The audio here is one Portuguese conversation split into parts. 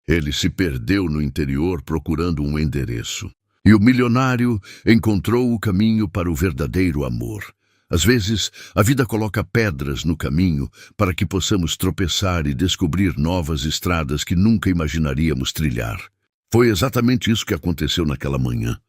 Ele se perdeu no interior procurando um endereço. E o milionário encontrou o caminho para o verdadeiro amor. Às vezes, a vida coloca pedras no caminho para que possamos tropeçar e descobrir novas estradas que nunca imaginaríamos trilhar. Foi exatamente isso que aconteceu naquela manhã.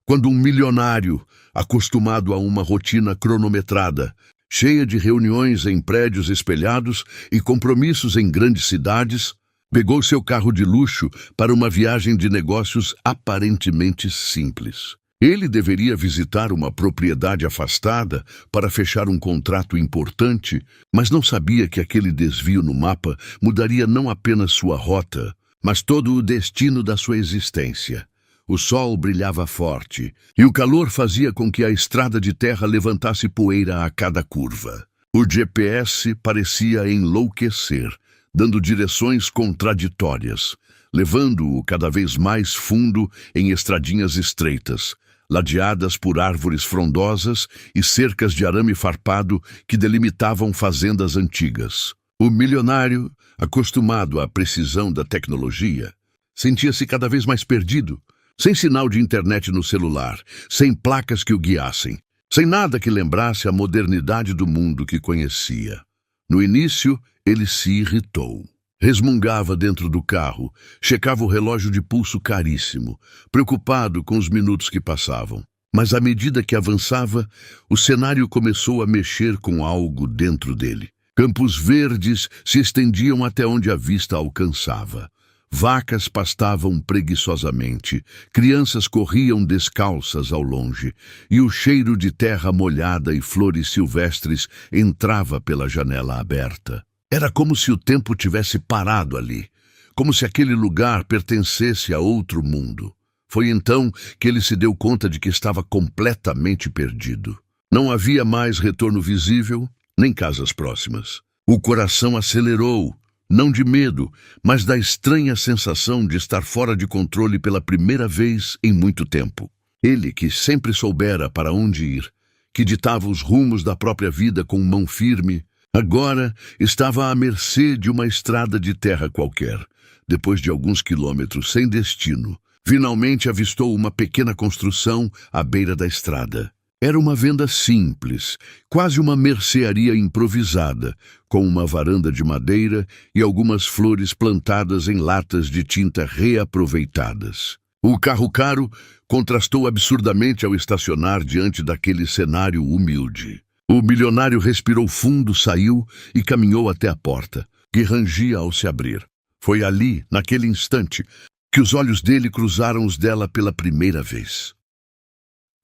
Quando um milionário, acostumado a uma rotina cronometrada, cheia de reuniões em prédios espelhados e compromissos em grandes cidades, pegou seu carro de luxo para uma viagem de negócios aparentemente simples. Ele deveria visitar uma propriedade afastada para fechar um contrato importante, mas não sabia que aquele desvio no mapa mudaria não apenas sua rota, mas todo o destino da sua existência. O sol brilhava forte, e o calor fazia com que a estrada de terra levantasse poeira a cada curva. O GPS parecia enlouquecer, dando direções contraditórias, levando-o cada vez mais fundo em estradinhas estreitas, ladeadas por árvores frondosas e cercas de arame farpado que delimitavam fazendas antigas. O milionário, acostumado à precisão da tecnologia, sentia-se cada vez mais perdido, sem sinal de internet no celular, sem placas que o guiassem, sem nada que lembrasse a modernidade do mundo que conhecia. No início, ele se irritou. Resmungava dentro do carro, checava o relógio de pulso caríssimo, preocupado com os minutos que passavam. Mas à medida que avançava, o cenário começou a mexer com algo dentro dele. Campos verdes se estendiam até onde a vista alcançava. Vacas pastavam preguiçosamente, crianças corriam descalças ao longe, e o cheiro de terra molhada e flores silvestres entrava pela janela aberta. Era como se o tempo tivesse parado ali, como se aquele lugar pertencesse a outro mundo. Foi então que ele se deu conta de que estava completamente perdido. Não havia mais retorno visível, nem casas próximas. O coração acelerou, não de medo, mas da estranha sensação de estar fora de controle pela primeira vez em muito tempo. Ele, que sempre soubera para onde ir, que ditava os rumos da própria vida com mão firme, agora estava à mercê de uma estrada de terra qualquer. Depois de alguns quilômetros sem destino, finalmente avistou uma pequena construção à beira da estrada. Era uma venda simples, quase uma mercearia improvisada, com uma varanda de madeira e algumas flores plantadas em latas de tinta reaproveitadas. O carro caro contrastou absurdamente ao estacionar diante daquele cenário humilde. O milionário respirou fundo, saiu e caminhou até a porta, que rangia ao se abrir. Foi ali, naquele instante, que os olhos dele cruzaram os dela pela primeira vez.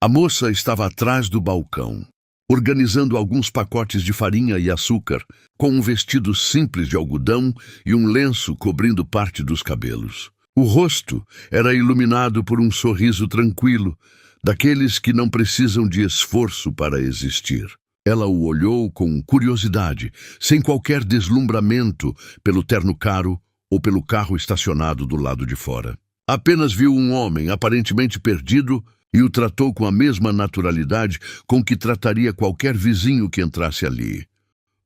A moça estava atrás do balcão, organizando alguns pacotes de farinha e açúcar, com um vestido simples de algodão e um lenço cobrindo parte dos cabelos. O rosto era iluminado por um sorriso tranquilo, daqueles que não precisam de esforço para existir. Ela o olhou com curiosidade, sem qualquer deslumbramento pelo terno caro ou pelo carro estacionado do lado de fora. Apenas viu um homem aparentemente perdido e o tratou com a mesma naturalidade com que trataria qualquer vizinho que entrasse ali.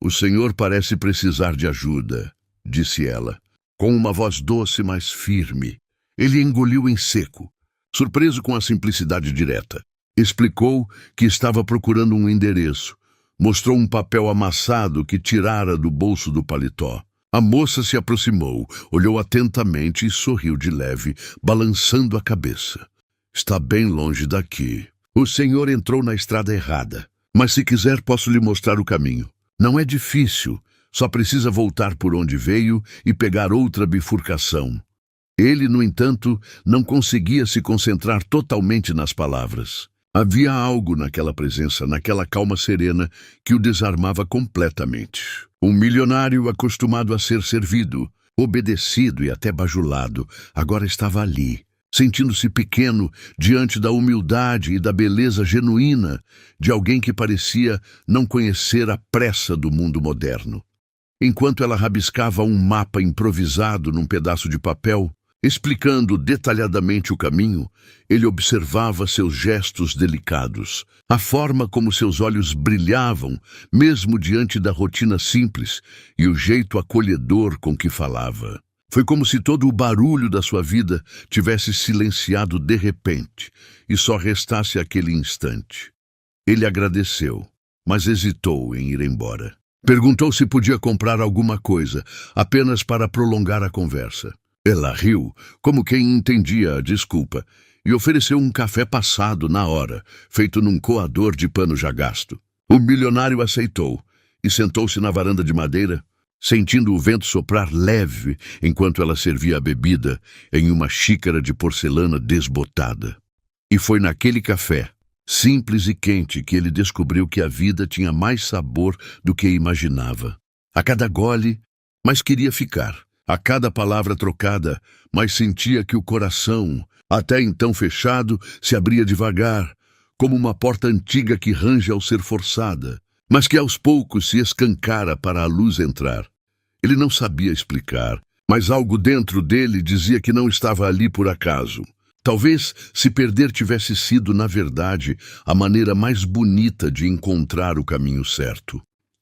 "O senhor parece precisar de ajuda", disse ela, com uma voz doce, mas firme. Ele engoliu em seco, surpreso com a simplicidade direta. Explicou que estava procurando um endereço. Mostrou um papel amassado que tirara do bolso do paletó. A moça se aproximou, olhou atentamente e sorriu de leve, balançando a cabeça. "Está bem longe daqui. O senhor entrou na estrada errada, mas se quiser posso lhe mostrar o caminho. Não é difícil, só precisa voltar por onde veio e pegar outra bifurcação." Ele, no entanto, não conseguia se concentrar totalmente nas palavras. Havia algo naquela presença, naquela calma serena, que o desarmava completamente. Um milionário acostumado a ser servido, obedecido e até bajulado, agora estava ali, sentindo-se pequeno diante da humildade e da beleza genuína de alguém que parecia não conhecer a pressa do mundo moderno. Enquanto ela rabiscava um mapa improvisado num pedaço de papel, explicando detalhadamente o caminho, ele observava seus gestos delicados, a forma como seus olhos brilhavam, mesmo diante da rotina simples, e o jeito acolhedor com que falava. Foi como se todo o barulho da sua vida tivesse silenciado de repente e só restasse aquele instante. Ele agradeceu, mas hesitou em ir embora. Perguntou se podia comprar alguma coisa, apenas para prolongar a conversa. Ela riu, como quem entendia a desculpa, e ofereceu um café passado na hora, feito num coador de pano já gasto. O milionário aceitou e sentou-se na varanda de madeira, sentindo o vento soprar leve enquanto ela servia a bebida em uma xícara de porcelana desbotada. E foi naquele café, simples e quente, que ele descobriu que a vida tinha mais sabor do que imaginava. A cada gole, mais queria ficar. A cada palavra trocada, mais sentia que o coração, até então fechado, se abria devagar, como uma porta antiga que range ao ser forçada, mas que aos poucos se escancara para a luz entrar. Ele não sabia explicar, mas algo dentro dele dizia que não estava ali por acaso. Talvez se perder tivesse sido, na verdade, a maneira mais bonita de encontrar o caminho certo.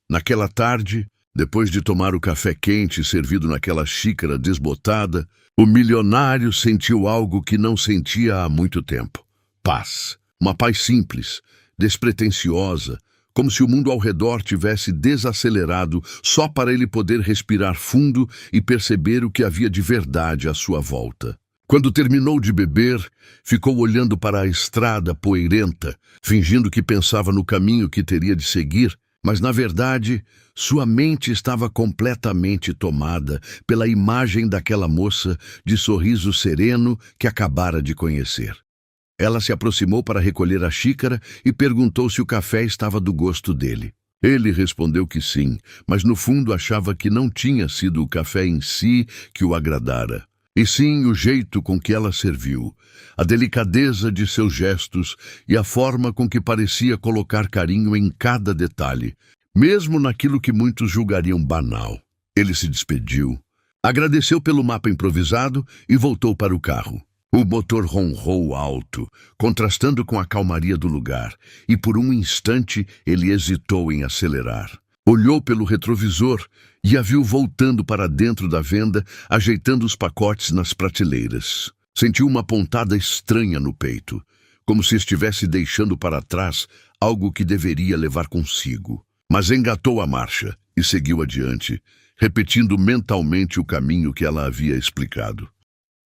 Naquela tarde, depois de tomar o café quente servido naquela xícara desbotada, o milionário sentiu algo que não sentia há muito tempo. Paz. Uma paz simples, despretensiosa, como se o mundo ao redor tivesse desacelerado só para ele poder respirar fundo e perceber o que havia de verdade à sua volta. Quando terminou de beber, ficou olhando para a estrada poeirenta, fingindo que pensava no caminho que teria de seguir, mas, na verdade, sua mente estava completamente tomada pela imagem daquela moça de sorriso sereno que acabara de conhecer. Ela se aproximou para recolher a xícara e perguntou se o café estava do gosto dele. Ele respondeu que sim, mas no fundo achava que não tinha sido o café em si que o agradara, e sim o jeito com que ela serviu, a delicadeza de seus gestos e a forma com que parecia colocar carinho em cada detalhe, mesmo naquilo que muitos julgariam banal. Ele se despediu, agradeceu pelo mapa improvisado e voltou para o carro. O motor ronrou alto, contrastando com a calmaria do lugar, e por um instante ele hesitou em acelerar. Olhou pelo retrovisor e a viu voltando para dentro da venda, ajeitando os pacotes nas prateleiras. Sentiu uma pontada estranha no peito, como se estivesse deixando para trás algo que deveria levar consigo. Mas engatou a marcha e seguiu adiante, repetindo mentalmente o caminho que ela havia explicado.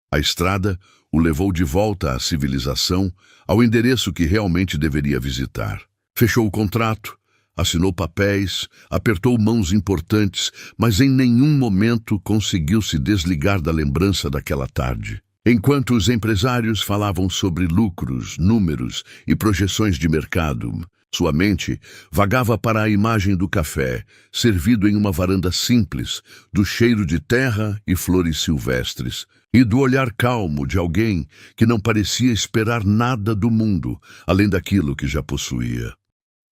A estrada o levou de volta à civilização, ao endereço que realmente deveria visitar. Fechou o contrato, assinou papéis, apertou mãos importantes, mas em nenhum momento conseguiu se desligar da lembrança daquela tarde. Enquanto os empresários falavam sobre lucros, números e projeções de mercado, sua mente vagava para a imagem do café, servido em uma varanda simples, do cheiro de terra e flores silvestres, e do olhar calmo de alguém que não parecia esperar nada do mundo, além daquilo que já possuía.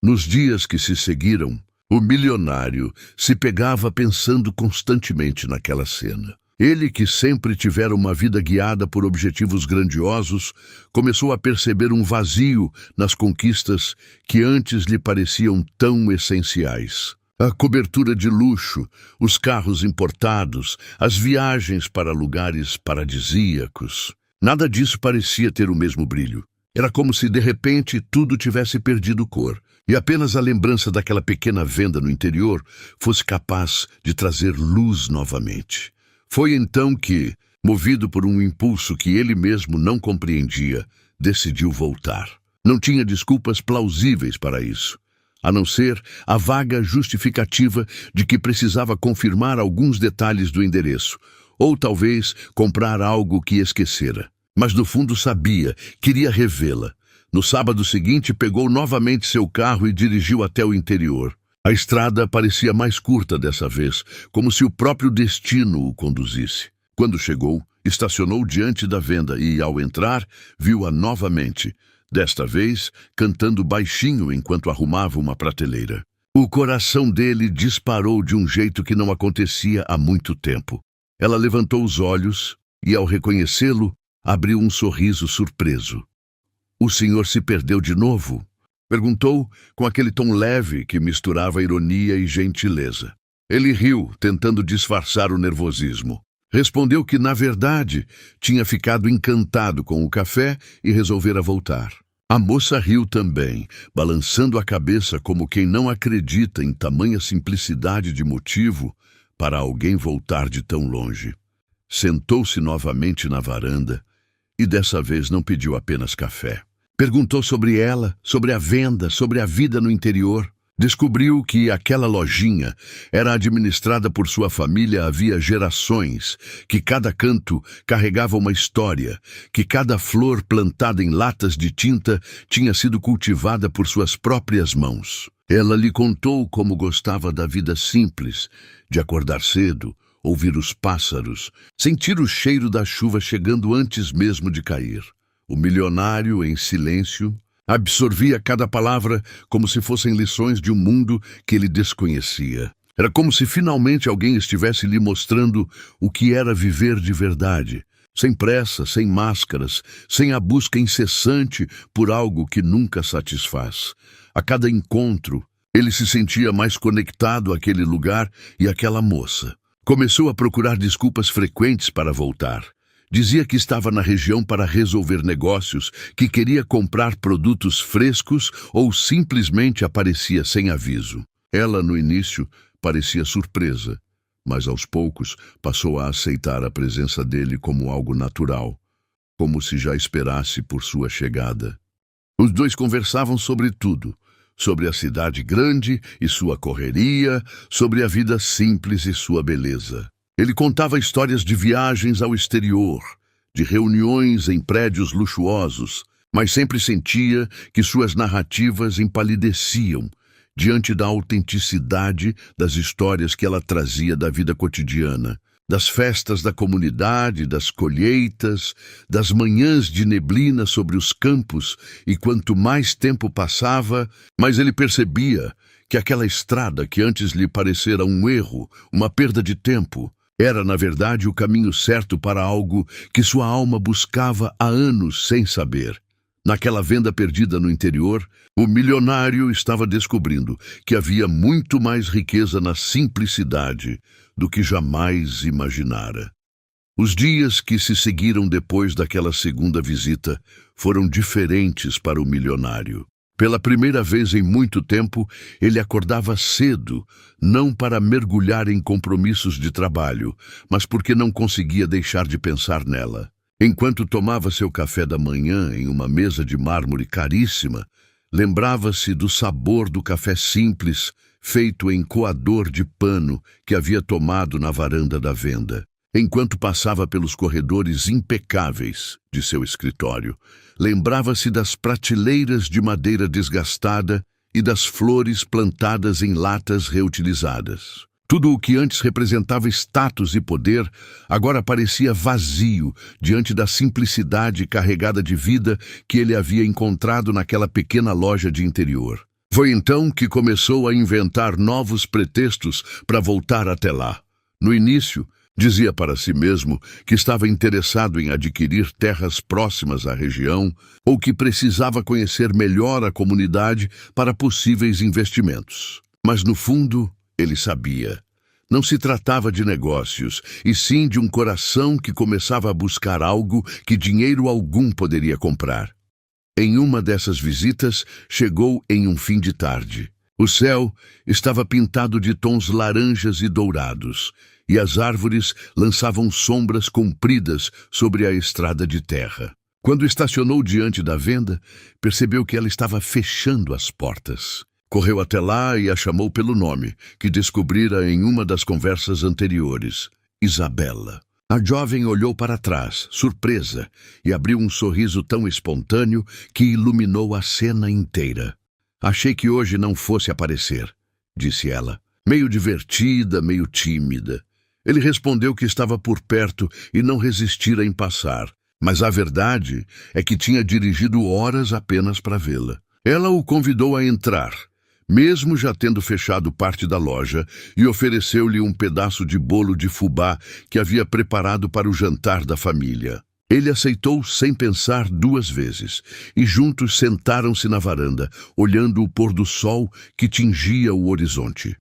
Nos dias que se seguiram, o milionário se pegava pensando constantemente naquela cena. Ele, que sempre tivera uma vida guiada por objetivos grandiosos, começou a perceber um vazio nas conquistas que antes lhe pareciam tão essenciais. A cobertura de luxo, os carros importados, as viagens para lugares paradisíacos. Nada disso parecia ter o mesmo brilho. Era como se, de repente, tudo tivesse perdido cor, e apenas a lembrança daquela pequena venda no interior fosse capaz de trazer luz novamente. Foi então que, movido por um impulso que ele mesmo não compreendia, decidiu voltar. Não tinha desculpas plausíveis para isso, a não ser a vaga justificativa de que precisava confirmar alguns detalhes do endereço, ou talvez comprar algo que esquecera. Mas no fundo sabia, queria revê-la. No sábado seguinte, pegou novamente seu carro e dirigiu até o interior. A estrada parecia mais curta dessa vez, como se o próprio destino o conduzisse. Quando chegou, estacionou diante da venda e, ao entrar, viu-a novamente, desta vez cantando baixinho enquanto arrumava uma prateleira. O coração dele disparou de um jeito que não acontecia há muito tempo. Ela levantou os olhos e, ao reconhecê-lo, abriu um sorriso surpreso. "O senhor se perdeu de novo?" Perguntou com aquele tom leve que misturava ironia e gentileza. Ele riu, tentando disfarçar o nervosismo. Respondeu que, na verdade, tinha ficado encantado com o café e resolvera voltar. A moça riu também, balançando a cabeça como quem não acredita em tamanha simplicidade de motivo para alguém voltar de tão longe. Sentou-se novamente na varanda e dessa vez não pediu apenas café. Perguntou sobre ela, sobre a venda, sobre a vida no interior. Descobriu que aquela lojinha era administrada por sua família havia gerações, que cada canto carregava uma história, que cada flor plantada em latas de tinta tinha sido cultivada por suas próprias mãos. Ela lhe contou como gostava da vida simples, de acordar cedo, ouvir os pássaros, sentir o cheiro da chuva chegando antes mesmo de cair. O milionário, em silêncio, absorvia cada palavra como se fossem lições de um mundo que ele desconhecia. Era como se finalmente alguém estivesse lhe mostrando o que era viver de verdade, sem pressa, sem máscaras, sem a busca incessante por algo que nunca satisfaz. A cada encontro, ele se sentia mais conectado àquele lugar e àquela moça. Começou a procurar desculpas frequentes para voltar. Dizia que estava na região para resolver negócios, que queria comprar produtos frescos ou simplesmente aparecia sem aviso. Ela, no início, parecia surpresa, mas aos poucos passou a aceitar a presença dele como algo natural, como se já esperasse por sua chegada. Os dois conversavam sobre tudo, sobre a cidade grande e sua correria, sobre a vida simples e sua beleza. Ele contava histórias de viagens ao exterior, de reuniões em prédios luxuosos, mas sempre sentia que suas narrativas empalideciam diante da autenticidade das histórias que ela trazia da vida cotidiana, das festas da comunidade, das colheitas, das manhãs de neblina sobre os campos, e quanto mais tempo passava, mais ele percebia que aquela estrada que antes lhe parecera um erro, uma perda de tempo, era, na verdade, o caminho certo para algo que sua alma buscava há anos sem saber. Naquela venda perdida no interior, o milionário estava descobrindo que havia muito mais riqueza na simplicidade do que jamais imaginara. Os dias que se seguiram depois daquela segunda visita foram diferentes para o milionário. Pela primeira vez em muito tempo, ele acordava cedo, não para mergulhar em compromissos de trabalho, mas porque não conseguia deixar de pensar nela. Enquanto tomava seu café da manhã em uma mesa de mármore caríssima, lembrava-se do sabor do café simples, feito em coador de pano que havia tomado na varanda da venda. Enquanto passava pelos corredores impecáveis de seu escritório, lembrava-se das prateleiras de madeira desgastada e das flores plantadas em latas reutilizadas. Tudo o que antes representava status e poder, agora parecia vazio diante da simplicidade carregada de vida que ele havia encontrado naquela pequena loja de interior. Foi então que começou a inventar novos pretextos para voltar até lá. No início, dizia para si mesmo que estava interessado em adquirir terras próximas à região ou que precisava conhecer melhor a comunidade para possíveis investimentos. Mas, no fundo, ele sabia. Não se tratava de negócios, e sim de um coração que começava a buscar algo que dinheiro algum poderia comprar. Em uma dessas visitas, chegou em um fim de tarde. O céu estava pintado de tons laranjas e dourados, e as árvores lançavam sombras compridas sobre a estrada de terra. Quando estacionou diante da venda, percebeu que ela estava fechando as portas. Correu até lá e a chamou pelo nome, que descobrira em uma das conversas anteriores: Isabela. A jovem olhou para trás, surpresa, e abriu um sorriso tão espontâneo que iluminou a cena inteira. Achei que hoje não fosse aparecer, disse ela, meio divertida, meio tímida. Ele respondeu que estava por perto e não resistira em passar, mas a verdade é que tinha dirigido horas apenas para vê-la. Ela o convidou a entrar, mesmo já tendo fechado parte da loja, e ofereceu-lhe um pedaço de bolo de fubá que havia preparado para o jantar da família. Ele aceitou sem pensar duas vezes, e juntos sentaram-se na varanda, olhando o pôr do sol que tingia o horizonte.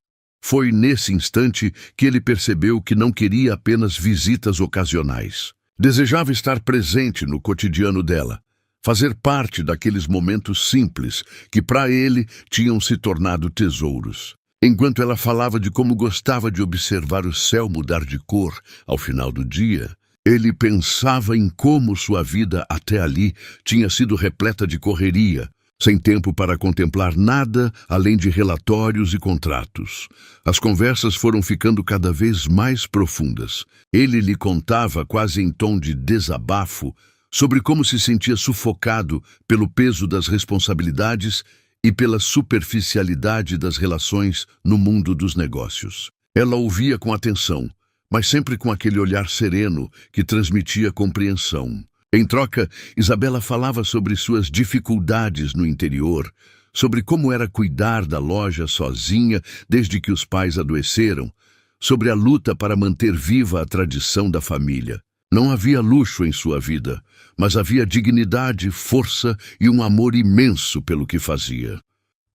Foi nesse instante que ele percebeu que não queria apenas visitas ocasionais. Desejava estar presente no cotidiano dela, fazer parte daqueles momentos simples que para ele tinham se tornado tesouros. Enquanto ela falava de como gostava de observar o céu mudar de cor ao final do dia, ele pensava em como sua vida até ali tinha sido repleta de correria, sem tempo para contemplar nada além de relatórios e contratos. As conversas foram ficando cada vez mais profundas. Ele lhe contava, quase em tom de desabafo, sobre como se sentia sufocado pelo peso das responsabilidades e pela superficialidade das relações no mundo dos negócios. Ela ouvia com atenção, mas sempre com aquele olhar sereno que transmitia compreensão. Em troca, Isabela falava sobre suas dificuldades no interior, sobre como era cuidar da loja sozinha desde que os pais adoeceram, sobre a luta para manter viva a tradição da família. Não havia luxo em sua vida, mas havia dignidade, força e um amor imenso pelo que fazia.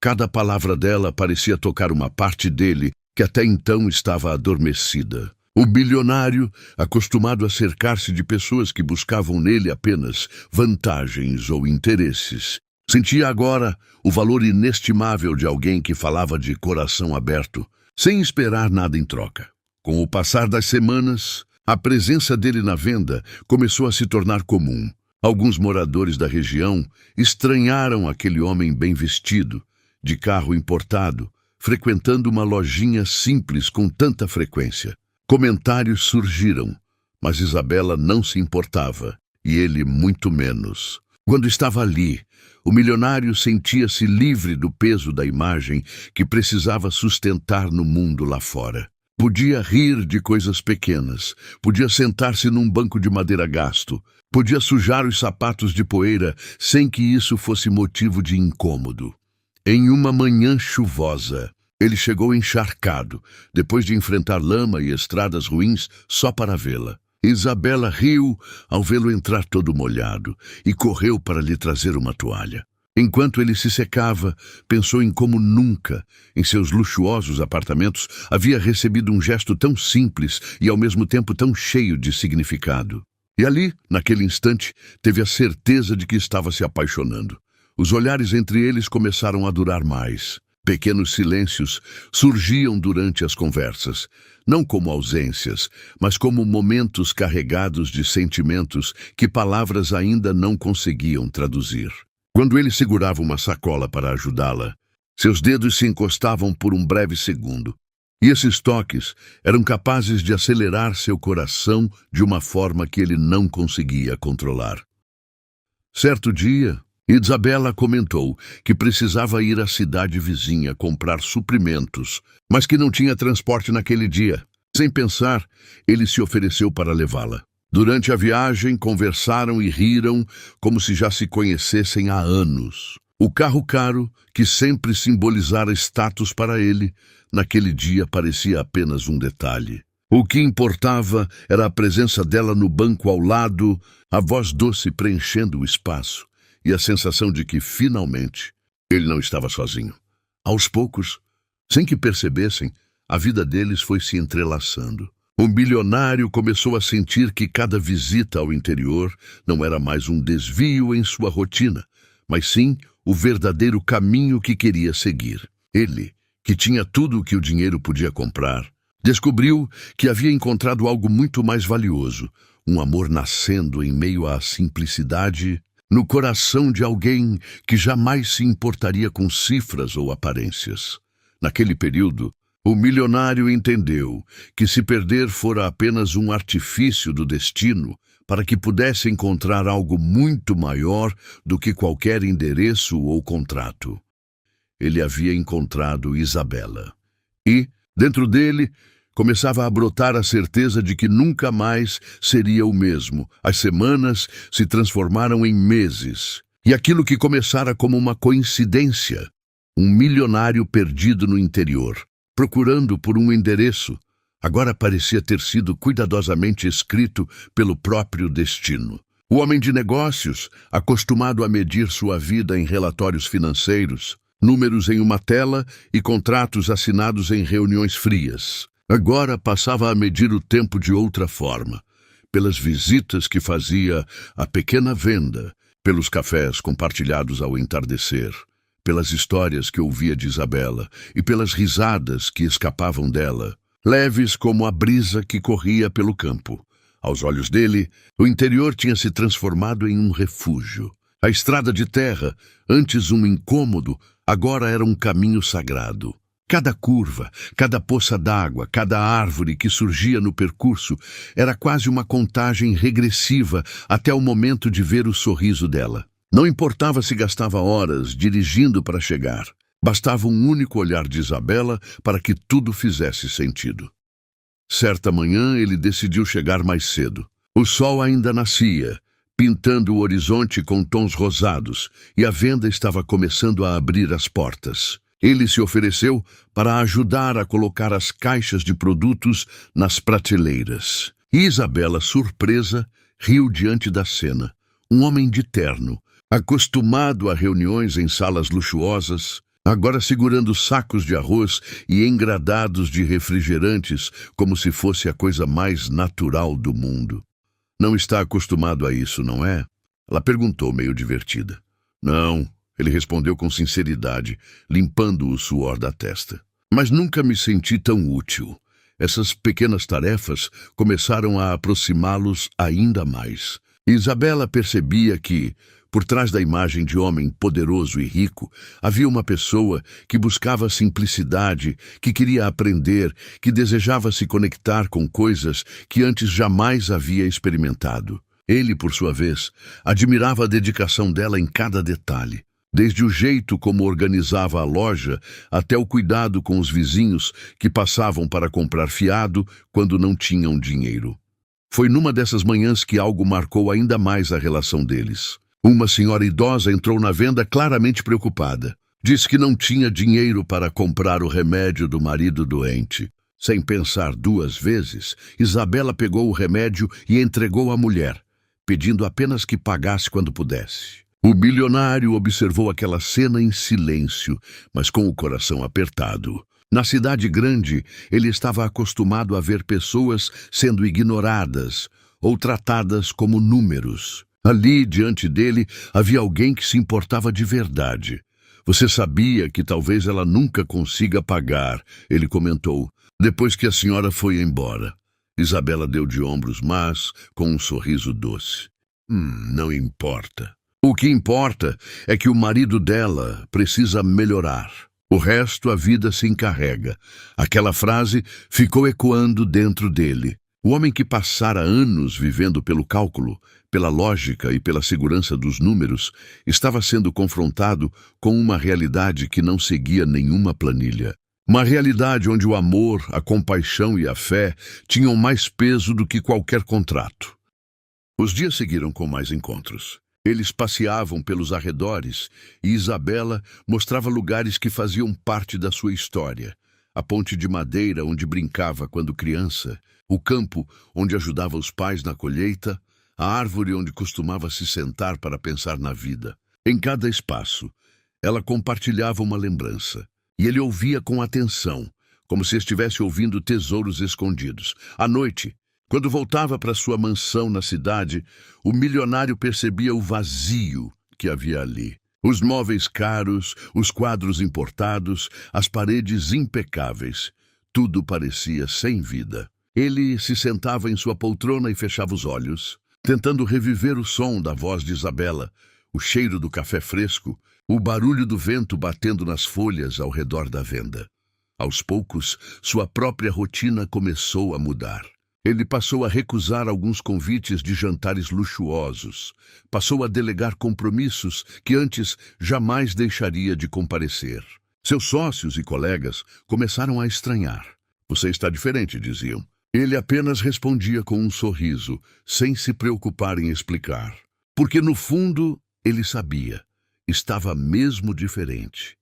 Cada palavra dela parecia tocar uma parte dele que até então estava adormecida. O bilionário, acostumado a cercar-se de pessoas que buscavam nele apenas vantagens ou interesses, sentia agora o valor inestimável de alguém que falava de coração aberto, sem esperar nada em troca. Com o passar das semanas, a presença dele na venda começou a se tornar comum. Alguns moradores da região estranharam aquele homem bem vestido, de carro importado, frequentando uma lojinha simples com tanta frequência. Comentários surgiram, mas Isabela não se importava, e ele muito menos. Quando estava ali, o milionário sentia-se livre do peso da imagem que precisava sustentar no mundo lá fora. Podia rir de coisas pequenas, podia sentar-se num banco de madeira gasto, podia sujar os sapatos de poeira sem que isso fosse motivo de incômodo. Em uma manhã chuvosa, ele chegou encharcado, depois de enfrentar lama e estradas ruins só para vê-la. Isabela riu ao vê-lo entrar todo molhado e correu para lhe trazer uma toalha. Enquanto ele se secava, pensou em como nunca, em seus luxuosos apartamentos, havia recebido um gesto tão simples e ao mesmo tempo tão cheio de significado. E ali, naquele instante, teve a certeza de que estava se apaixonando. Os olhares entre eles começaram a durar mais. Pequenos silêncios surgiam durante as conversas, não como ausências, mas como momentos carregados de sentimentos que palavras ainda não conseguiam traduzir. Quando ele segurava uma sacola para ajudá-la, seus dedos se encostavam por um breve segundo, e esses toques eram capazes de acelerar seu coração de uma forma que ele não conseguia controlar. Certo dia, Isabela comentou que precisava ir à cidade vizinha comprar suprimentos, mas que não tinha transporte naquele dia. Sem pensar, ele se ofereceu para levá-la. Durante a viagem, conversaram e riram como se já se conhecessem há anos. O carro caro, que sempre simbolizara status para ele, naquele dia parecia apenas um detalhe. O que importava era a presença dela no banco ao lado, a voz doce preenchendo o espaço, e a sensação de que, finalmente, ele não estava sozinho. Aos poucos, sem que percebessem, a vida deles foi se entrelaçando. O bilionário começou a sentir que cada visita ao interior não era mais um desvio em sua rotina, mas sim o verdadeiro caminho que queria seguir. Ele, que tinha tudo o que o dinheiro podia comprar, descobriu que havia encontrado algo muito mais valioso, um amor nascendo em meio à simplicidade, no coração de alguém que jamais se importaria com cifras ou aparências. Naquele período, o milionário entendeu que se perder fora apenas um artifício do destino para que pudesse encontrar algo muito maior do que qualquer endereço ou contrato. Ele havia encontrado Isabela. E, dentro dele, começava a brotar a certeza de que nunca mais seria o mesmo. As semanas se transformaram em meses. E aquilo que começara como uma coincidência, um milionário perdido no interior, procurando por um endereço, agora parecia ter sido cuidadosamente escrito pelo próprio destino. O homem de negócios, acostumado a medir sua vida em relatórios financeiros, números em uma tela e contratos assinados em reuniões frias. Agora passava a medir o tempo de outra forma, pelas visitas que fazia à pequena venda, pelos cafés compartilhados ao entardecer, pelas histórias que ouvia de Isabela e pelas risadas que escapavam dela, leves como a brisa que corria pelo campo. Aos olhos dele, o interior tinha se transformado em um refúgio. A estrada de terra, antes um incômodo, agora era um caminho sagrado. Cada curva, cada poça d'água, cada árvore que surgia no percurso era quase uma contagem regressiva até o momento de ver o sorriso dela. Não importava se gastava horas dirigindo para chegar. Bastava um único olhar de Isabela para que tudo fizesse sentido. Certa manhã ele decidiu chegar mais cedo. O sol ainda nascia, pintando o horizonte com tons rosados, e a venda estava começando a abrir as portas. Ele se ofereceu para ajudar a colocar as caixas de produtos nas prateleiras. E Isabela, surpresa, riu diante da cena. Um homem de terno, acostumado a reuniões em salas luxuosas, agora segurando sacos de arroz e engradados de refrigerantes como se fosse a coisa mais natural do mundo. Não está acostumado a isso, não é? Ela perguntou, meio divertida. Não, ele respondeu com sinceridade, limpando o suor da testa. Mas nunca me senti tão útil. Essas pequenas tarefas começaram a aproximá-los ainda mais. Isabela percebia que, por trás da imagem de homem poderoso e rico, havia uma pessoa que buscava simplicidade, que queria aprender, que desejava se conectar com coisas que antes jamais havia experimentado. Ele, por sua vez, admirava a dedicação dela em cada detalhe, desde o jeito como organizava a loja até o cuidado com os vizinhos que passavam para comprar fiado quando não tinham dinheiro. Foi numa dessas manhãs que algo marcou ainda mais a relação deles. Uma senhora idosa entrou na venda claramente preocupada. Disse que não tinha dinheiro para comprar o remédio do marido doente. Sem pensar duas vezes, Isabela pegou o remédio e entregou à mulher, pedindo apenas que pagasse quando pudesse. O bilionário observou aquela cena em silêncio, mas com o coração apertado. Na cidade grande, ele estava acostumado a ver pessoas sendo ignoradas ou tratadas como números. Ali, diante dele, havia alguém que se importava de verdade. Você sabia que talvez ela nunca consiga pagar, ele comentou, depois que a senhora foi embora. Isabela deu de ombros, mas com um sorriso doce. Não importa. O que importa é que o marido dela precisa melhorar. O resto a vida se encarrega. Aquela frase ficou ecoando dentro dele. O homem que passara anos vivendo pelo cálculo, pela lógica e pela segurança dos números, estava sendo confrontado com uma realidade que não seguia nenhuma planilha. Uma realidade onde o amor, a compaixão e a fé tinham mais peso do que qualquer contrato. Os dias seguiram com mais encontros. Eles passeavam pelos arredores e Isabela mostrava lugares que faziam parte da sua história. A ponte de madeira onde brincava quando criança, o campo onde ajudava os pais na colheita, a árvore onde costumava se sentar para pensar na vida. Em cada espaço, ela compartilhava uma lembrança, e ele ouvia com atenção, como se estivesse ouvindo tesouros escondidos. À noite, quando voltava para sua mansão na cidade, o milionário percebia o vazio que havia ali. Os móveis caros, os quadros importados, as paredes impecáveis. Tudo parecia sem vida. Ele se sentava em sua poltrona e fechava os olhos, tentando reviver o som da voz de Isabela, o cheiro do café fresco, o barulho do vento batendo nas folhas ao redor da venda. Aos poucos, sua própria rotina começou a mudar. Ele passou a recusar alguns convites de jantares luxuosos. Passou a delegar compromissos que antes jamais deixaria de comparecer. Seus sócios e colegas começaram a estranhar. Você está diferente, diziam. Ele apenas respondia com um sorriso, sem se preocupar em explicar. Porque, no fundo, ele sabia. Estava mesmo diferente.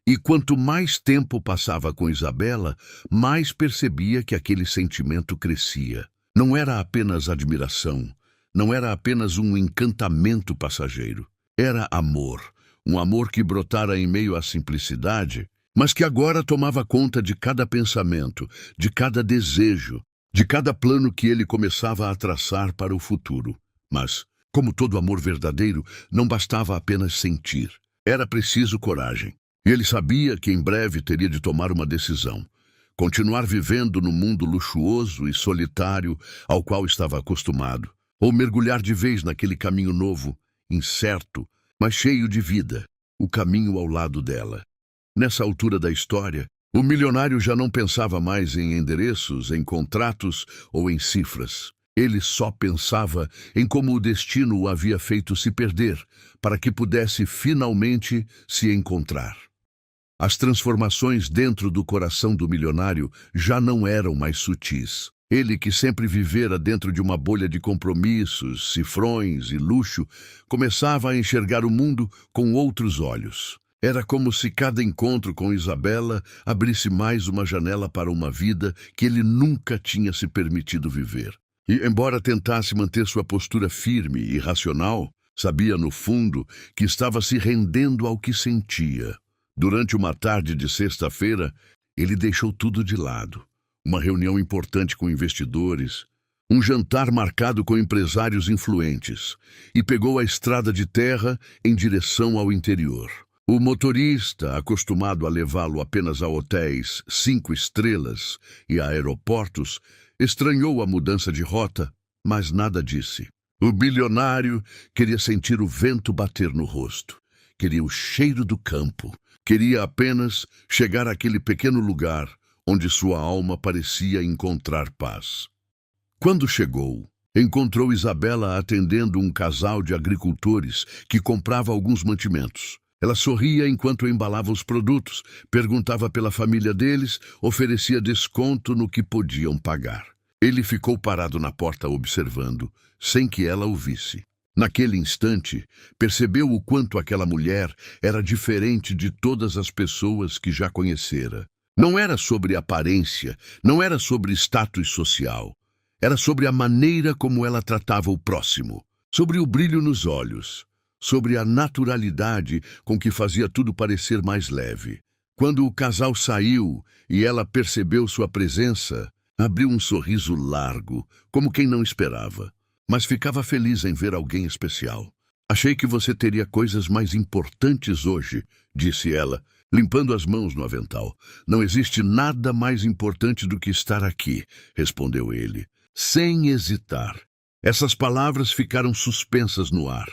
E quanto mais tempo passava com Isabela, mais percebia que aquele sentimento crescia. Não era apenas admiração, não era apenas um encantamento passageiro. Era amor, Um amor que brotara em meio à simplicidade, mas que agora tomava conta de cada pensamento, de cada desejo, de cada plano que ele começava a traçar para o futuro. Mas, como todo amor verdadeiro, não bastava apenas sentir. Era preciso coragem. E ele sabia que em breve teria de tomar uma decisão. Continuar vivendo no mundo luxuoso e solitário ao qual estava acostumado, ou mergulhar de vez naquele caminho novo, incerto, mas cheio de vida, o caminho ao lado dela. Nessa altura da história, o milionário já não pensava mais em endereços, em contratos ou em cifras. Ele só pensava em como o destino o havia feito se perder, para que pudesse finalmente se encontrar. As transformações dentro do coração do milionário já não eram mais sutis. Ele, que sempre vivera dentro de uma bolha de compromissos, cifrões e luxo, começava a enxergar o mundo com outros olhos. Era como se cada encontro com Isabela abrisse mais uma janela para uma vida que ele nunca tinha se permitido viver. E, embora tentasse manter sua postura firme e racional, sabia no fundo que estava se rendendo ao que sentia. Durante uma tarde de sexta-feira, ele deixou tudo de lado. Uma reunião importante com investidores, um jantar marcado com empresários influentes, e pegou a estrada de terra em direção ao interior. O motorista, acostumado a levá-lo apenas a hotéis 5 estrelas e a aeroportos, estranhou a mudança de rota, mas nada disse. O bilionário queria sentir o vento bater no rosto, queria o cheiro do campo, queria apenas chegar àquele pequeno lugar onde sua alma parecia encontrar paz. Quando chegou, encontrou Isabela atendendo um casal de agricultores que comprava alguns mantimentos. Ela sorria enquanto embalava os produtos, perguntava pela família deles, oferecia desconto no que podiam pagar. Ele ficou parado na porta observando, sem que ela o visse. Naquele instante, percebeu o quanto aquela mulher era diferente de todas as pessoas que já conhecera. Não era sobre aparência, não era sobre status social. Era sobre a maneira como ela tratava o próximo, sobre o brilho nos olhos, sobre a naturalidade com que fazia tudo parecer mais leve. Quando o casal saiu e ela percebeu sua presença, abriu um sorriso largo, como quem não esperava. Mas ficava feliz em ver alguém especial. Achei que você teria coisas mais importantes hoje, disse ela, limpando as mãos no avental. Não existe nada mais importante do que estar aqui, respondeu ele, sem hesitar. Essas palavras ficaram suspensas no ar,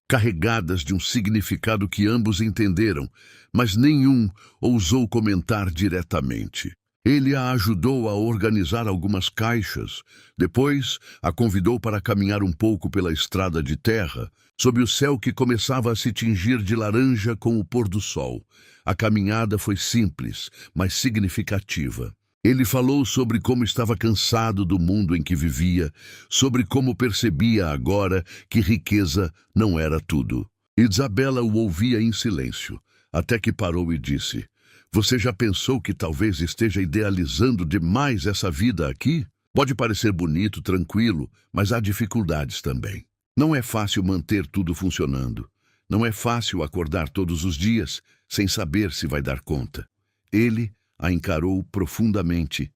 carregadas de um significado que ambos entenderam, mas nenhum ousou comentar diretamente. Ele a ajudou a organizar algumas caixas. Depois, a convidou para caminhar um pouco pela estrada de terra, sob o céu que começava a se tingir de laranja com o pôr do sol. A caminhada foi simples, mas significativa. Ele falou sobre como estava cansado do mundo em que vivia, sobre como percebia agora que riqueza não era tudo. Isabela o ouvia em silêncio, até que parou e disse: Você já pensou que talvez esteja idealizando demais essa vida aqui? Pode parecer bonito, tranquilo, mas há dificuldades também. Não é fácil manter tudo funcionando. Não é fácil acordar todos os dias sem saber se vai dar conta. Ele a encarou profundamente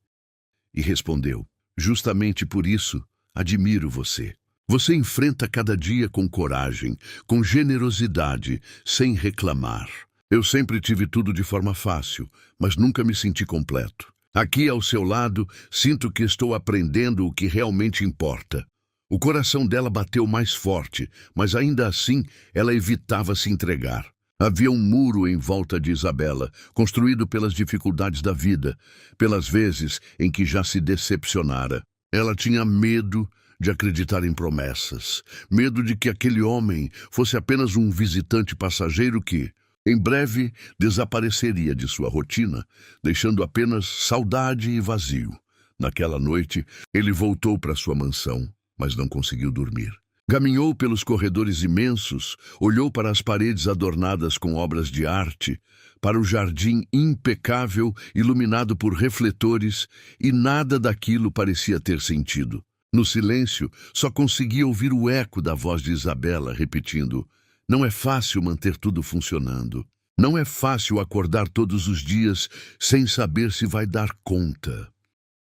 e respondeu: Justamente por isso, admiro você. Você enfrenta cada dia com coragem, com generosidade, sem reclamar. Eu sempre tive tudo de forma fácil, mas nunca me senti completo. Aqui ao seu lado, sinto que estou aprendendo o que realmente importa. O coração dela bateu mais forte, mas ainda assim ela evitava se entregar. Havia um muro em volta de Isabela, construído pelas dificuldades da vida, pelas vezes em que já se decepcionara. Ela tinha medo de acreditar em promessas, medo de que aquele homem fosse apenas um visitante passageiro que, em breve, desapareceria de sua rotina, deixando apenas saudade e vazio. Naquela noite, ele voltou para sua mansão, mas não conseguiu dormir. Caminhou pelos corredores imensos, olhou para as paredes adornadas com obras de arte, para o jardim impecável, iluminado por refletores, e nada daquilo parecia ter sentido. No silêncio, só conseguia ouvir o eco da voz de Isabela repetindo: Não é fácil manter tudo funcionando. Não é fácil acordar todos os dias sem saber se vai dar conta.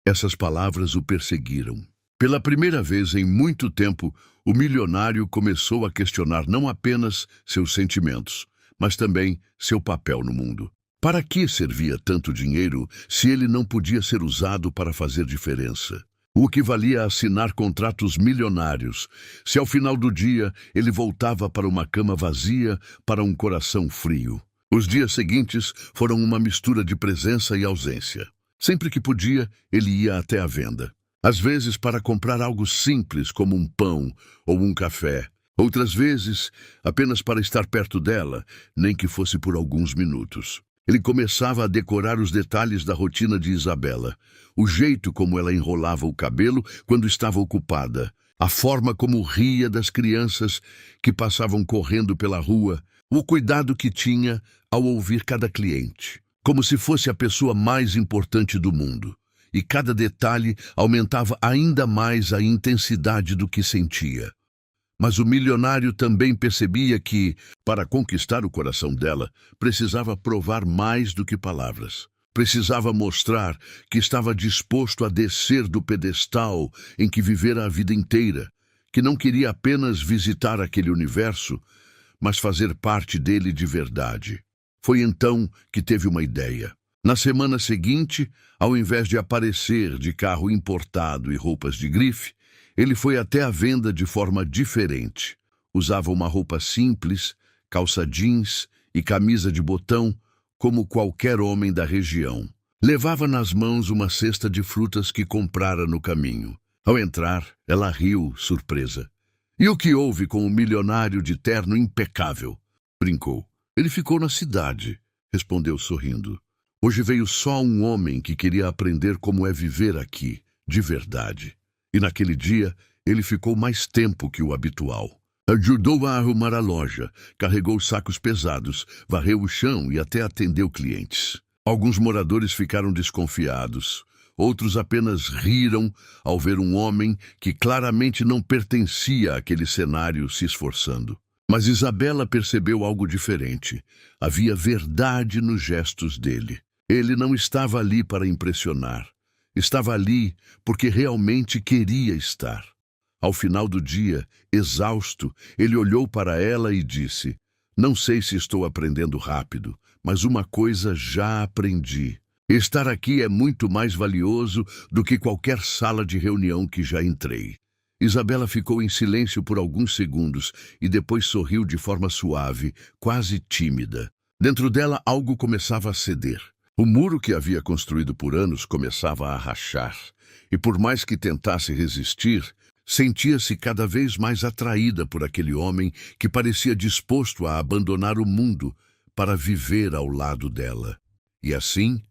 Essas palavras o perseguiram. Pela primeira vez em muito tempo, o milionário começou a questionar não apenas seus sentimentos, mas também seu papel no mundo. Para que servia tanto dinheiro se ele não podia ser usado para fazer diferença? O que valia assinar contratos milionários, se ao final do dia ele voltava para uma cama vazia, para um coração frio? Os dias seguintes foram uma mistura de presença e ausência. Sempre que podia, ele ia até a venda. Às vezes para comprar algo simples como um pão ou um café. Outras vezes apenas para estar perto dela, nem que fosse por alguns minutos. Ele começava a decorar os detalhes da rotina de Isabela. O jeito como ela enrolava o cabelo quando estava ocupada. A forma como ria das crianças que passavam correndo pela rua. O cuidado que tinha ao ouvir cada cliente. Como se fosse a pessoa mais importante do mundo. E cada detalhe aumentava ainda mais a intensidade do que sentia. Mas o milionário também percebia que, para conquistar o coração dela, precisava provar mais do que palavras. Precisava mostrar que estava disposto a descer do pedestal em que vivera a vida inteira, que não queria apenas visitar aquele universo, mas fazer parte dele de verdade. Foi então que teve uma ideia. Na semana seguinte, ao invés de aparecer de carro importado e roupas de grife, ele foi até a venda de forma diferente. Usava uma roupa simples, calça jeans e camisa de botão, como qualquer homem da região. Levava nas mãos uma cesta de frutas que comprara no caminho. Ao entrar, ela riu, surpresa. "E o que houve com o milionário de terno impecável?" brincou. "Ele ficou na cidade", respondeu sorrindo. "Hoje veio só um homem que queria aprender como é viver aqui, de verdade. E naquele dia, ele ficou mais tempo que o habitual. Ajudou-a a arrumar a loja, carregou sacos pesados, varreu o chão e até atendeu clientes. Alguns moradores ficaram desconfiados. Outros apenas riram ao ver um homem que claramente não pertencia àquele cenário se esforçando. Mas Isabela percebeu algo diferente. Havia verdade nos gestos dele. Ele não estava ali para impressionar. Estava ali porque realmente queria estar. Ao final do dia, exausto, ele olhou para ela e disse: "Não sei se estou aprendendo rápido, mas uma coisa já aprendi. Estar aqui é muito mais valioso do que qualquer sala de reunião que já entrei." Isabela ficou em silêncio por alguns segundos e depois sorriu de forma suave, quase tímida. Dentro dela algo começava a ceder. O muro que havia construído por anos começava a rachar, e por mais que tentasse resistir, sentia-se cada vez mais atraída por aquele homem que parecia disposto a abandonar o mundo para viver ao lado dela. E assim,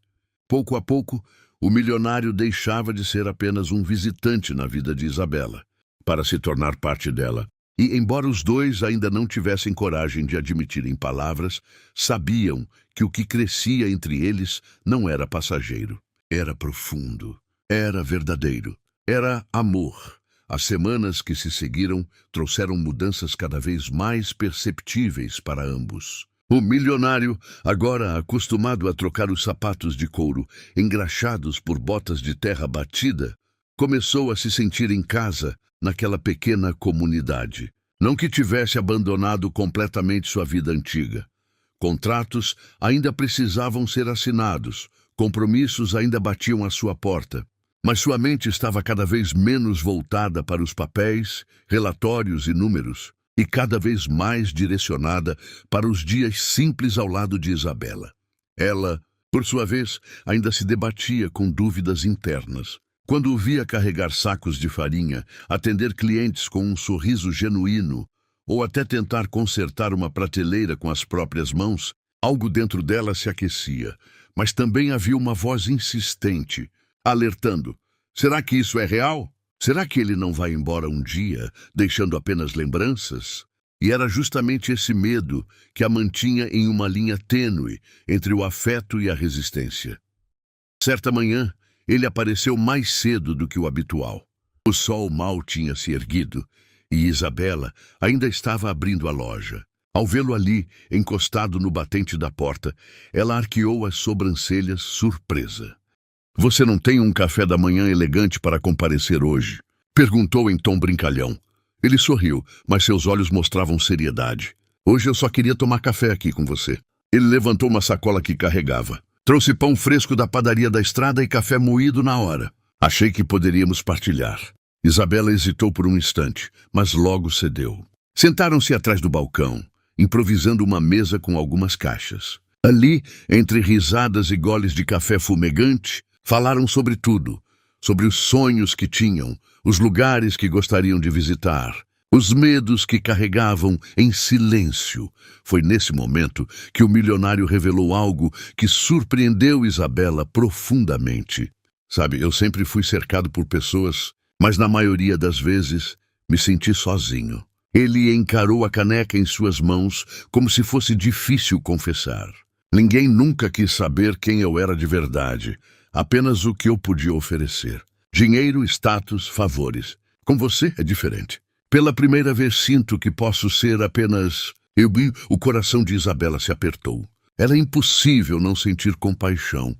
pouco a pouco, o milionário deixava de ser apenas um visitante na vida de Isabela, para se tornar parte dela. E, embora os dois ainda não tivessem coragem de admitir em palavras, sabiam que o que crescia entre eles não era passageiro. Era profundo, era verdadeiro, era amor. As semanas que se seguiram trouxeram mudanças cada vez mais perceptíveis para ambos. O milionário, agora acostumado a trocar os sapatos de couro, engraxados por botas de terra batida, começou a se sentir em casa naquela pequena comunidade. Não que tivesse abandonado completamente sua vida antiga. Contratos ainda precisavam ser assinados, compromissos ainda batiam à sua porta. Mas sua mente estava cada vez menos voltada para os papéis, relatórios e números, e cada vez mais direcionada para os dias simples ao lado de Isabela. Ela, por sua vez, ainda se debatia com dúvidas internas. Quando o via carregar sacos de farinha, atender clientes com um sorriso genuíno, ou até tentar consertar uma prateleira com as próprias mãos, algo dentro dela se aquecia, mas também havia uma voz insistente, alertando: será que isso é real? Será que ele não vai embora um dia, deixando apenas lembranças? E era justamente esse medo que a mantinha em uma linha tênue entre o afeto e a resistência. Certa manhã, ele apareceu mais cedo do que o habitual. O sol mal tinha se erguido e Isabela ainda estava abrindo a loja. Ao vê-lo ali, encostado no batente da porta, ela arqueou as sobrancelhas, surpresa. "Você não tem um café da manhã elegante para comparecer hoje?" perguntou em tom brincalhão. Ele sorriu, mas seus olhos mostravam seriedade. "Hoje eu só queria tomar café aqui com você." Ele levantou uma sacola que carregava. "Trouxe pão fresco da padaria da estrada e café moído na hora. Achei que poderíamos partilhar." Isabela hesitou por um instante, mas logo cedeu. Sentaram-se atrás do balcão, improvisando uma mesa com algumas caixas. Ali, entre risadas e goles de café fumegante, falaram sobre tudo, sobre os sonhos que tinham, os lugares que gostariam de visitar, os medos que carregavam em silêncio. Foi nesse momento que o milionário revelou algo que surpreendeu Isabela profundamente. "Sabe, eu sempre fui cercado por pessoas, mas na maioria das vezes me senti sozinho." Ele encarou a caneca em suas mãos como se fosse difícil confessar. "Ninguém nunca quis saber quem eu era de verdade, apenas o que eu podia oferecer. Dinheiro, status, favores. Com você é diferente. Pela primeira vez sinto que posso ser apenas..." O coração de Isabela se apertou. Era impossível não sentir compaixão.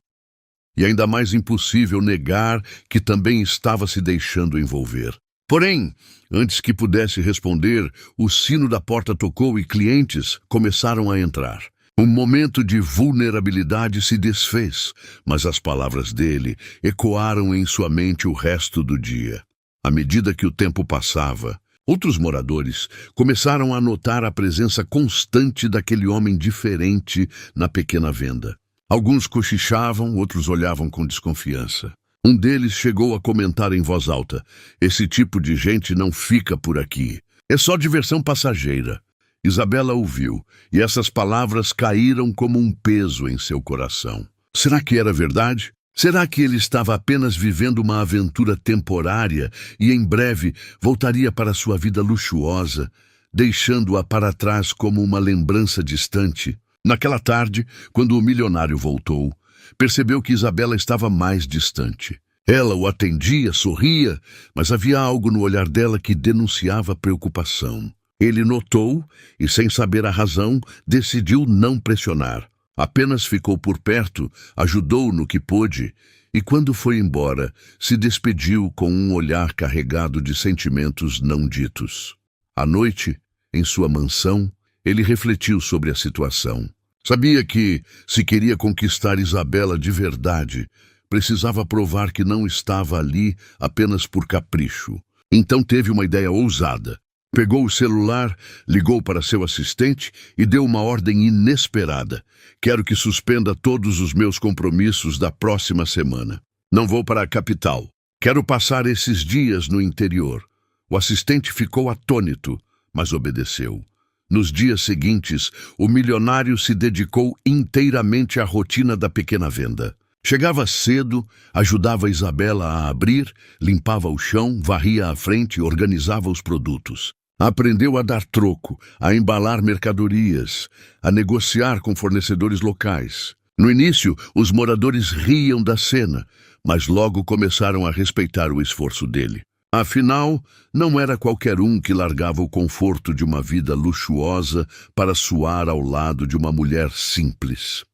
E ainda mais impossível negar que também estava se deixando envolver. Porém, antes que pudesse responder, o sino da porta tocou e clientes começaram a entrar. Um momento de vulnerabilidade se desfez, mas as palavras dele ecoaram em sua mente o resto do dia. À medida que o tempo passava, outros moradores começaram a notar a presença constante daquele homem diferente na pequena venda. Alguns cochichavam, outros olhavam com desconfiança. Um deles chegou a comentar em voz alta: "Esse tipo de gente não fica por aqui. É só diversão passageira." Isabela ouviu, e essas palavras caíram como um peso em seu coração. Será que era verdade? Será que ele estava apenas vivendo uma aventura temporária e em breve voltaria para sua vida luxuosa, deixando-a para trás como uma lembrança distante? Naquela tarde, quando o milionário voltou, percebeu que Isabela estava mais distante. Ela o atendia, sorria, mas havia algo no olhar dela que denunciava preocupação. Ele notou e, sem saber a razão, decidiu não pressionar. Apenas ficou por perto, ajudou no que pôde e, quando foi embora, se despediu com um olhar carregado de sentimentos não ditos. À noite, em sua mansão, ele refletiu sobre a situação. Sabia que, se queria conquistar Isabela de verdade, precisava provar que não estava ali apenas por capricho. Então teve uma ideia ousada. Pegou o celular, ligou para seu assistente e deu uma ordem inesperada. "Quero que suspenda todos os meus compromissos da próxima semana. Não vou para a capital. Quero passar esses dias no interior." O assistente ficou atônito, mas obedeceu. Nos dias seguintes, o milionário se dedicou inteiramente à rotina da pequena venda. Chegava cedo, ajudava Isabela a abrir, limpava o chão, varria a frente e organizava os produtos. Aprendeu a dar troco, a embalar mercadorias, a negociar com fornecedores locais. No início, os moradores riam da cena, mas logo começaram a respeitar o esforço dele. Afinal, não era qualquer um que largava o conforto de uma vida luxuosa para suar ao lado de uma mulher simples.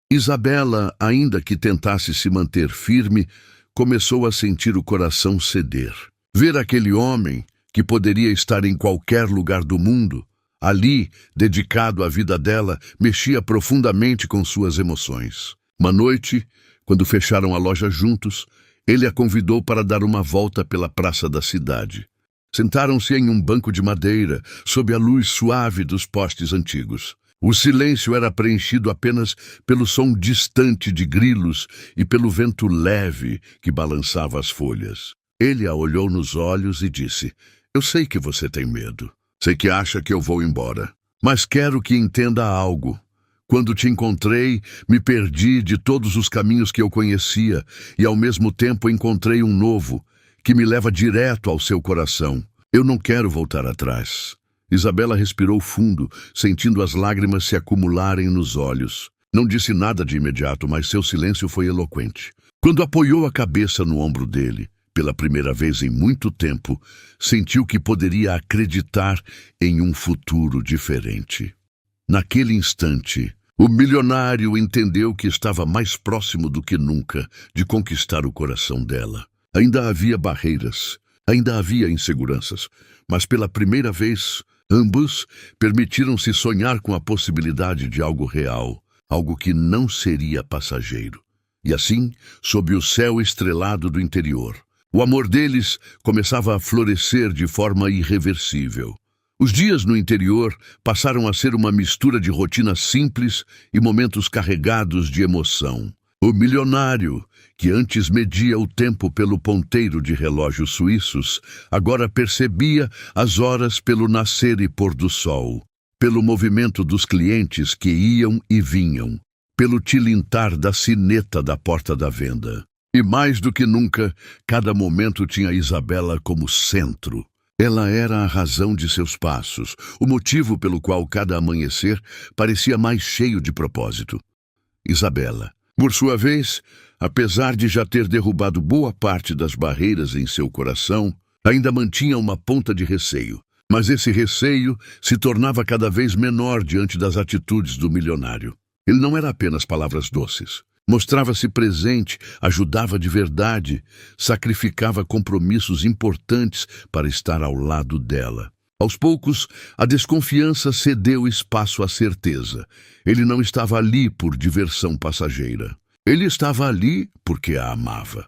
Isabela, ainda que tentasse se manter firme, começou a sentir o coração ceder. Ver aquele homem, que poderia estar em qualquer lugar do mundo, ali, dedicado à vida dela, mexia profundamente com suas emoções. Uma noite, quando fecharam a loja juntos, ele a convidou para dar uma volta pela praça da cidade. Sentaram-se em um banco de madeira, sob a luz suave dos postes antigos. O silêncio era preenchido apenas pelo som distante de grilos e pelo vento leve que balançava as folhas. Ele a olhou nos olhos e disse: "Eu sei que você tem medo. Sei que acha que eu vou embora. Mas quero que entenda algo. Quando te encontrei, me perdi de todos os caminhos que eu conhecia e, ao mesmo tempo, encontrei um novo, que me leva direto ao seu coração. Eu não quero voltar atrás." Isabela respirou fundo, sentindo as lágrimas se acumularem nos olhos. Não disse nada de imediato, mas seu silêncio foi eloquente. Quando apoiou a cabeça no ombro dele, pela primeira vez em muito tempo, sentiu que poderia acreditar em um futuro diferente. Naquele instante, o milionário entendeu que estava mais próximo do que nunca de conquistar o coração dela. Ainda havia barreiras, ainda havia inseguranças, mas pela primeira vez, ambos permitiram-se sonhar com a possibilidade de algo real, algo que não seria passageiro. E assim, sob o céu estrelado do interior, o amor deles começava a florescer de forma irreversível. Os dias no interior passaram a ser uma mistura de rotina simples e momentos carregados de emoção. O milionário, que antes media o tempo pelo ponteiro de relógios suíços, agora percebia as horas pelo nascer e pôr do sol, pelo movimento dos clientes que iam e vinham, pelo tilintar da sineta da porta da venda. E mais do que nunca, cada momento tinha Isabela como centro. Ela era a razão de seus passos, o motivo pelo qual cada amanhecer parecia mais cheio de propósito. Isabela, por sua vez, apesar de já ter derrubado boa parte das barreiras em seu coração, ainda mantinha uma ponta de receio. Mas esse receio se tornava cada vez menor diante das atitudes do milionário. Ele não era apenas palavras doces. Mostrava-se presente, ajudava de verdade, sacrificava compromissos importantes para estar ao lado dela. Aos poucos, a desconfiança cedeu espaço à certeza. Ele não estava ali por diversão passageira. Ele estava ali porque a amava.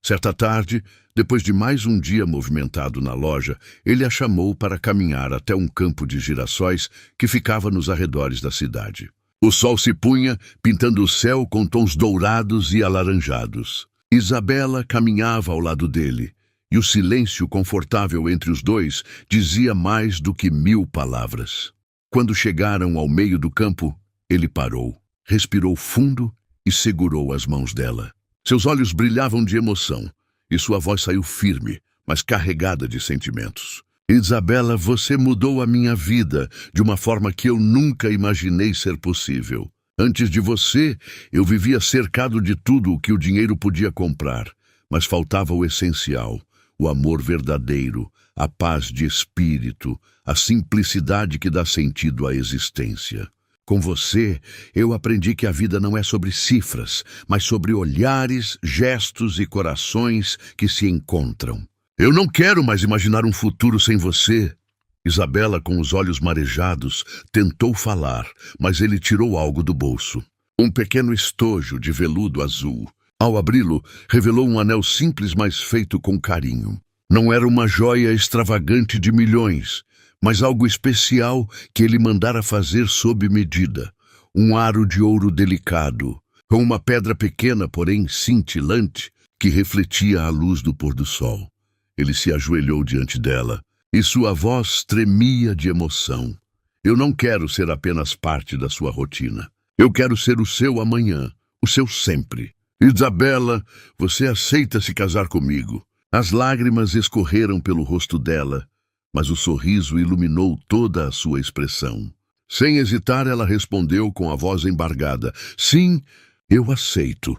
Certa tarde, depois de mais um dia movimentado na loja, ele a chamou para caminhar até um campo de girassóis que ficava nos arredores da cidade. O sol se punha, pintando o céu com tons dourados e alaranjados. Isabela caminhava ao lado dele, e o silêncio confortável entre os dois dizia mais do que 1000 palavras. Quando chegaram ao meio do campo, ele parou, respirou fundo e segurou as mãos dela. Seus olhos brilhavam de emoção, e sua voz saiu firme, mas carregada de sentimentos. Isabela, você mudou a minha vida de uma forma que eu nunca imaginei ser possível. Antes de você, eu vivia cercado de tudo o que o dinheiro podia comprar, mas faltava o essencial, o amor verdadeiro, a paz de espírito, a simplicidade que dá sentido à existência. Com você, eu aprendi que a vida não é sobre cifras, mas sobre olhares, gestos e corações que se encontram. Eu não quero mais imaginar um futuro sem você. Isabela, com os olhos marejados, tentou falar, mas ele tirou algo do bolso. Um pequeno estojo de veludo azul. Ao abri-lo, revelou um anel simples, mas feito com carinho. Não era uma joia extravagante de milhões, mas algo especial que ele mandara fazer sob medida. Um aro de ouro delicado, com uma pedra pequena, porém cintilante, que refletia a luz do pôr do sol. Ele se ajoelhou diante dela, e sua voz tremia de emoção. Eu não quero ser apenas parte da sua rotina. Eu quero ser o seu amanhã, o seu sempre. Isabela, você aceita se casar comigo? As lágrimas escorreram pelo rosto dela, mas o sorriso iluminou toda a sua expressão. Sem hesitar, ela respondeu com a voz embargada: sim, eu aceito.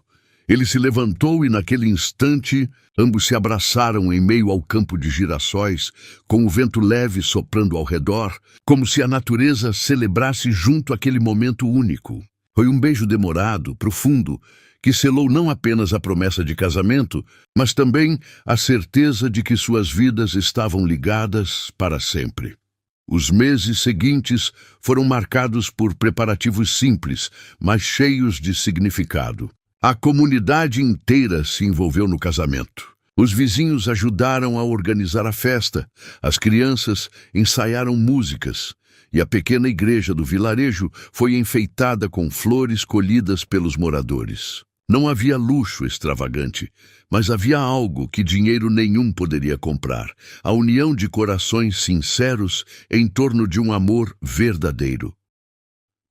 Ele se levantou e, naquele instante, ambos se abraçaram em meio ao campo de girassóis, com o vento leve soprando ao redor, como se a natureza celebrasse junto aquele momento único. Foi um beijo demorado, profundo, que selou não apenas a promessa de casamento, mas também a certeza de que suas vidas estavam ligadas para sempre. Os meses seguintes foram marcados por preparativos simples, mas cheios de significado. A comunidade inteira se envolveu no casamento. Os vizinhos ajudaram a organizar a festa, as crianças ensaiaram músicas, e a pequena igreja do vilarejo foi enfeitada com flores colhidas pelos moradores. Não havia luxo extravagante, mas havia algo que dinheiro nenhum poderia comprar: a união de corações sinceros em torno de um amor verdadeiro.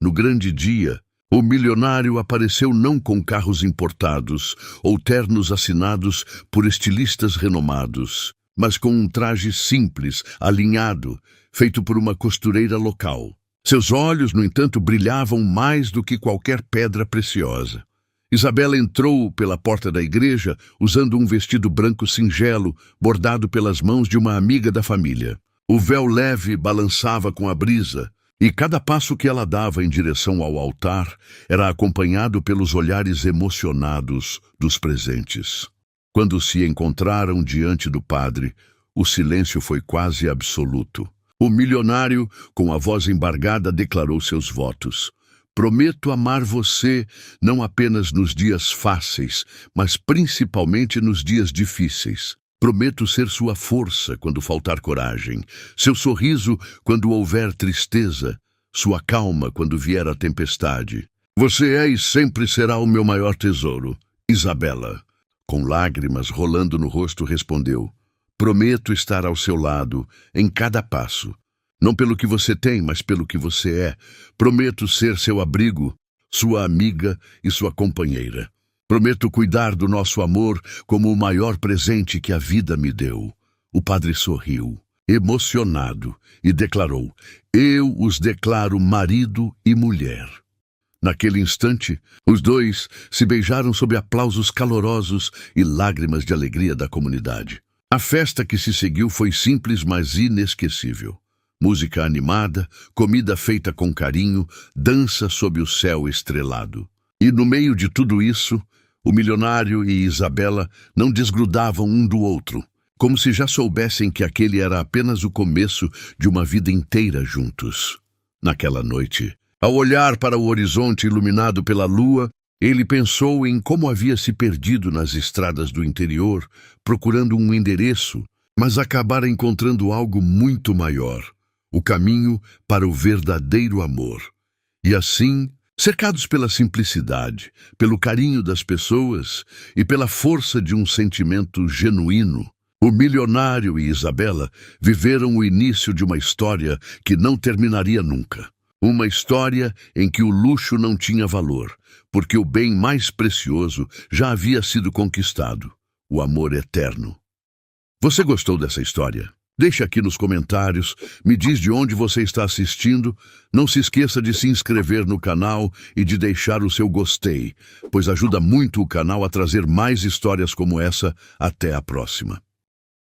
No grande dia, o milionário apareceu não com carros importados ou ternos assinados por estilistas renomados, mas com um traje simples, alinhado, feito por uma costureira local. Seus olhos, no entanto, brilhavam mais do que qualquer pedra preciosa. Isabela entrou pela porta da igreja usando um vestido branco singelo, bordado pelas mãos de uma amiga da família. O véu leve balançava com a brisa, E cada passo que ela dava em direção ao altar era acompanhado pelos olhares emocionados dos presentes. Quando se encontraram diante do padre, o silêncio foi quase absoluto. O milionário, com a voz embargada, declarou seus votos. Prometo amar você não apenas nos dias fáceis, mas principalmente nos dias difíceis. Prometo ser sua força quando faltar coragem, seu sorriso quando houver tristeza, sua calma quando vier a tempestade. Você é e sempre será o meu maior tesouro. Isabela, com lágrimas rolando no rosto, respondeu: prometo estar ao seu lado em cada passo. Não pelo que você tem, mas pelo que você é. Prometo ser seu abrigo, sua amiga e sua companheira. Prometo cuidar do nosso amor como o maior presente que a vida me deu. O padre sorriu, emocionado, e declarou: eu os declaro marido e mulher. Naquele instante, os dois se beijaram sob aplausos calorosos e lágrimas de alegria da comunidade. A festa que se seguiu foi simples, mas inesquecível. Música animada, comida feita com carinho, dança sob o céu estrelado. E no meio de tudo isso, o milionário e Isabela não desgrudavam um do outro, como se já soubessem que aquele era apenas o começo de uma vida inteira juntos. Naquela noite, ao olhar para o horizonte iluminado pela lua, ele pensou em como havia se perdido nas estradas do interior, procurando um endereço, mas acabara encontrando algo muito maior, o caminho para o verdadeiro amor. E assim, cercados pela simplicidade, pelo carinho das pessoas e pela força de um sentimento genuíno, o milionário e Isabela viveram o início de uma história que não terminaria nunca. Uma história em que o luxo não tinha valor, porque o bem mais precioso já havia sido conquistado, o amor eterno. Você gostou dessa história? Deixe aqui nos comentários, me diz de onde você está assistindo. Não se esqueça de se inscrever no canal e de deixar o seu gostei, pois ajuda muito o canal a trazer mais histórias como essa. Até a próxima.